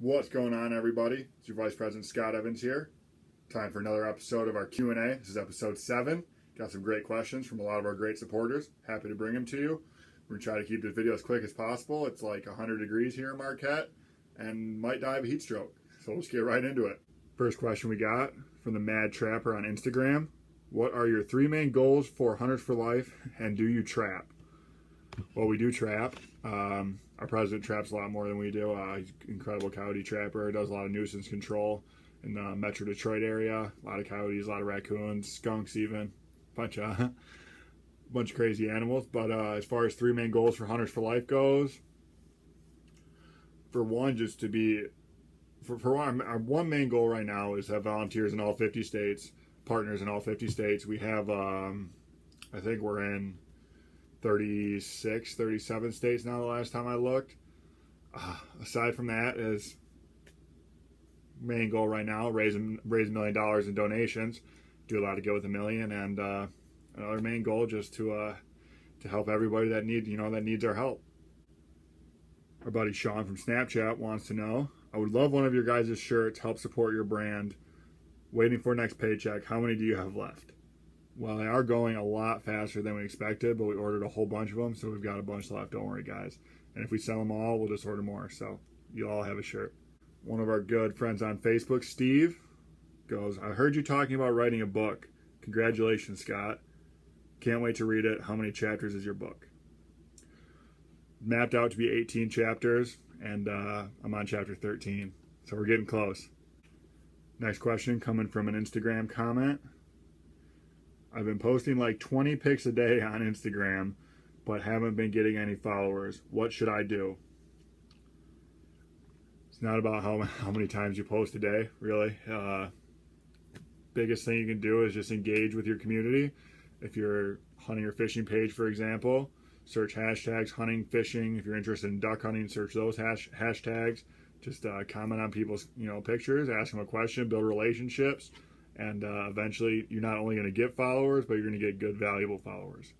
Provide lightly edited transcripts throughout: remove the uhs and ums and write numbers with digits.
What's going on, everybody? It's your Vice President Scott Evans here. Time for another episode of our Q&A. This is episode 7. Got some great questions from a lot of our great supporters. Happy to bring them to you. We're going to try to keep this video as quick as possible. It's like 100 degrees here in Marquette and might die of a heat stroke. So let's get right into it. First question we got from the Mad Trapper on Instagram. What are your 3 main goals for Hunters for Life, and do you trap? Well, we do trap. Our president traps a lot more than we do. He's an incredible coyote trapper. Does a lot of nuisance control in the Metro Detroit area. A lot of coyotes, a lot of raccoons, skunks even. Bunch of crazy animals. But as far as 3 main goals for Hunters for Life goes, for one, just to be, for one, our one main goal right now is to have volunteers in all 50 states, partners in all 50 states. We have, I think we're in 36, 37 states now the last time I looked. Aside from that, is main goal right now, raise $1 million in donations, do a lot of good with $1 million, and another main goal just to help everybody that needs our help. Our buddy Sean from Snapchat wants to know, I would love one of your guys' shirts, help support your brand. Waiting for next paycheck. How many do you have left? Well, they are going a lot faster than we expected, but we ordered a whole bunch of them, so we've got a bunch left. Don't worry, guys. And if we sell them all, we'll just order more. So you'll all have a shirt. One of our good friends on Facebook, Steve, goes, I heard you talking about writing a book. Congratulations, Scott. Can't wait to read it. How many chapters is your book? Mapped out to be 18 chapters, and I'm on chapter 13. So we're getting close. Next question coming from an Instagram comment. I've been posting like 20 pics a day on Instagram, but haven't been getting any followers. What should I do? It's not about how many times you post a day, really. Biggest thing you can do is just engage with your community. If you're hunting or fishing page, for example, search hashtags hunting, fishing. If you're interested in duck hunting, search those hashtags. Just comment on people's pictures, ask them a question, build relationships. And eventually, you're not only going to get followers, but you're going to get good, valuable followers.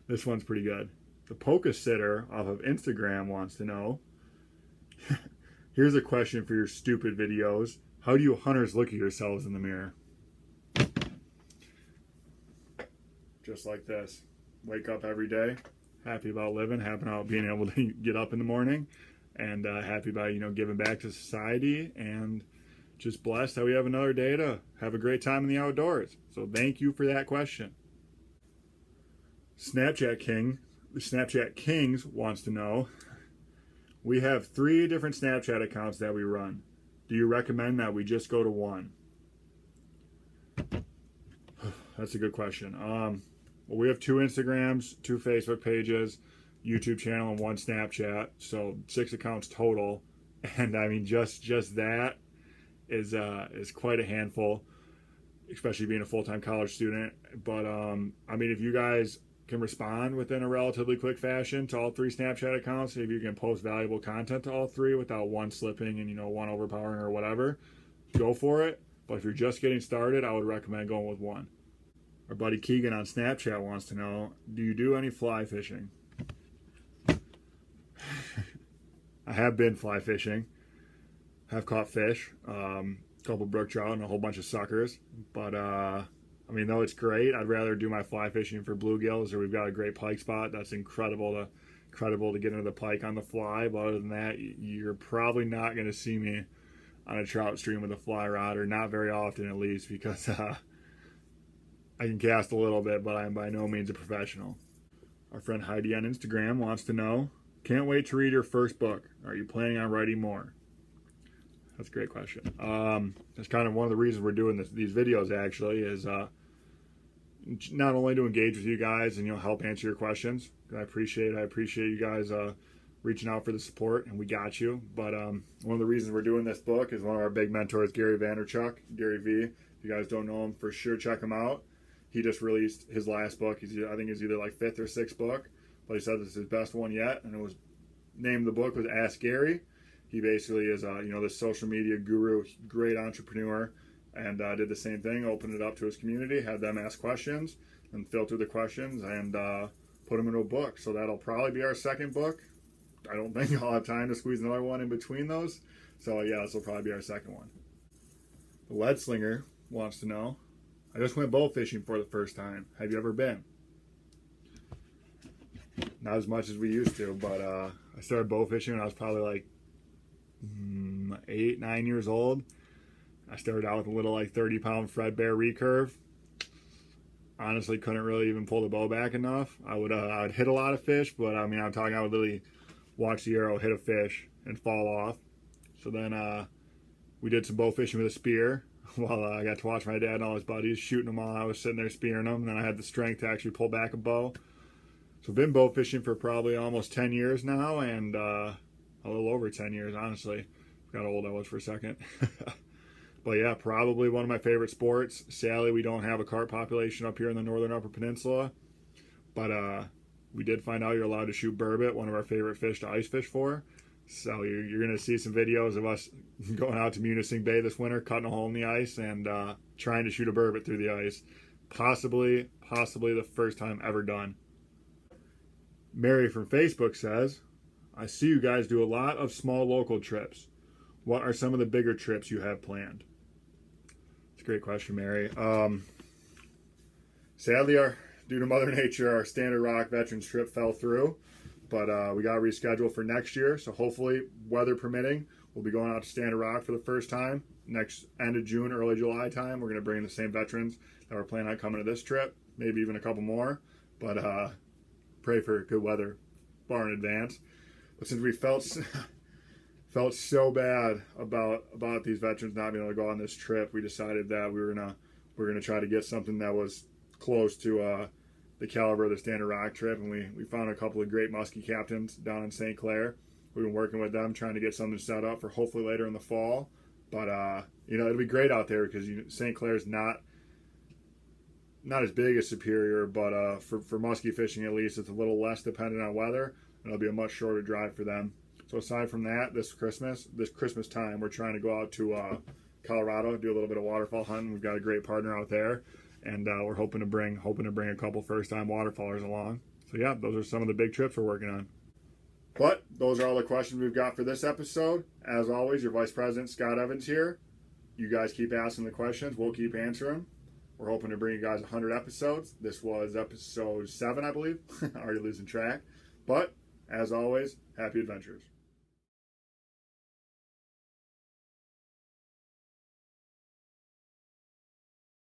This one's pretty good. The Polka Sitter off of Instagram wants to know, here's a question for your stupid videos. How do you hunters look at yourselves in the mirror? Just like this. Wake up every day, happy about living, happy about being able to get up in the morning, and happy about, giving back to society, and just blessed that we have another day to have a great time in the outdoors. So thank you for that question. Snapchat Kings wants to know, we have 3 different Snapchat accounts that we run. Do you recommend that we just go to one? That's a good question. Well, we have 2 Instagrams, 2 Facebook pages, YouTube channel, and 1 Snapchat. So 6 accounts total. And I mean, just that is quite a handful, especially being a full-time college student. But I mean, if you guys can respond within a relatively quick fashion to all 3 Snapchat accounts, if you can post valuable content to all 3 without one slipping and one overpowering or whatever, go for it. But if you're just getting started, I would recommend going with 1. Our buddy Keegan on Snapchat wants to know, do you do any fly fishing? I have been fly fishing. Have caught fish, a couple brook trout and a whole bunch of suckers. But, I mean, though it's great, I'd rather do my fly fishing for bluegills, or we've got a great pike spot. That's incredible to get into the pike on the fly. But other than that, you're probably not going to see me on a trout stream with a fly rod, or not very often at least, because I can cast a little bit, but I'm by no means a professional. Our friend Heidi on Instagram wants to know, can't wait to read your first book. Are you planning on writing more? That's a great question. That's kind of one of the reasons we're doing these videos, actually, is not only to engage with you guys and help answer your questions. I appreciate you guys reaching out for the support, and we got you. But one of the reasons we're doing this book is one of our big mentors, Gary Vaynerchuk, Gary V. If you guys don't know him, for sure check him out. He just released his last book. I think it's either like 5th or 6th book, but he said this is his best one yet, and it was named, the book was Ask Gary. He basically is, this social media guru, great entrepreneur, and did the same thing, opened it up to his community, had them ask questions, and filter the questions, and put them into a book. So that'll probably be our 2nd book. I don't think I'll have time to squeeze another one in between those. So yeah, this will probably be our second one. The Lead Slinger wants to know, I just went bow fishing for the first time. Have you ever been? Not as much as we used to, but I started bow fishing when I was probably like 8, 9 years old. I started out with a little like 30-pound Fredbear recurve. Honestly, couldn't really even pull the bow back enough. I would hit a lot of fish, but I mean, I'm talking, I would literally watch the arrow hit a fish and fall off. So then we did some bow fishing with a spear while I got to watch my dad and all his buddies shooting them while I was sitting there spearing them. And then I had the strength to actually pull back a bow. So I've been bow fishing for probably almost 10 years now, and a little over 10 years, honestly. Forgot how old I was for a second. But yeah, probably one of my favorite sports. Sadly, we don't have a carp population up here in the northern Upper Peninsula. But we did find out you're allowed to shoot burbot, one of our favorite fish to ice fish for. So you're going to see some videos of us going out to Munising Bay this winter, cutting a hole in the ice, and trying to shoot a burbot through the ice. Possibly the first time ever done. Mary from Facebook says, I see you guys do a lot of small local trips. What are some of the bigger trips you have planned? It's a great question, Mary. Sadly, due to Mother Nature, our Standard Rock Veterans trip fell through, but we got rescheduled for next year. So hopefully, weather permitting, we'll be going out to Standard Rock for the first time. Next end of June, early July time, we're going to bring the same veterans that we're planning on coming to this trip, maybe even a couple more. But pray for good weather far in advance. But since we felt so bad about these veterans not being able to go on this trip, we decided that we were gonna try to get something that was close to the caliber of the Standard Rock trip, and we found a couple of great muskie captains down in St. Clair. We've been working with them trying to get something set up for hopefully later in the fall. But you know, it'll be great out there because St. Clair's not as big as Superior, but for muskie fishing at least, it's a little less dependent on weather, and it'll be a much shorter drive for them. So aside from that, this Christmas time, we're trying to go out to Colorado, do a little bit of waterfowl hunting. We've got a great partner out there, and we're hoping to bring a couple first-time waterfowlers along. So yeah, those are some of the big trips we're working on. But those are all the questions we've got for this episode. As always, your Vice President, Scott Evans here. You guys keep asking the questions. We'll keep answering them. We're hoping to bring you guys 100 episodes. This was episode 7, I believe. Already losing track. But, as always, happy adventures.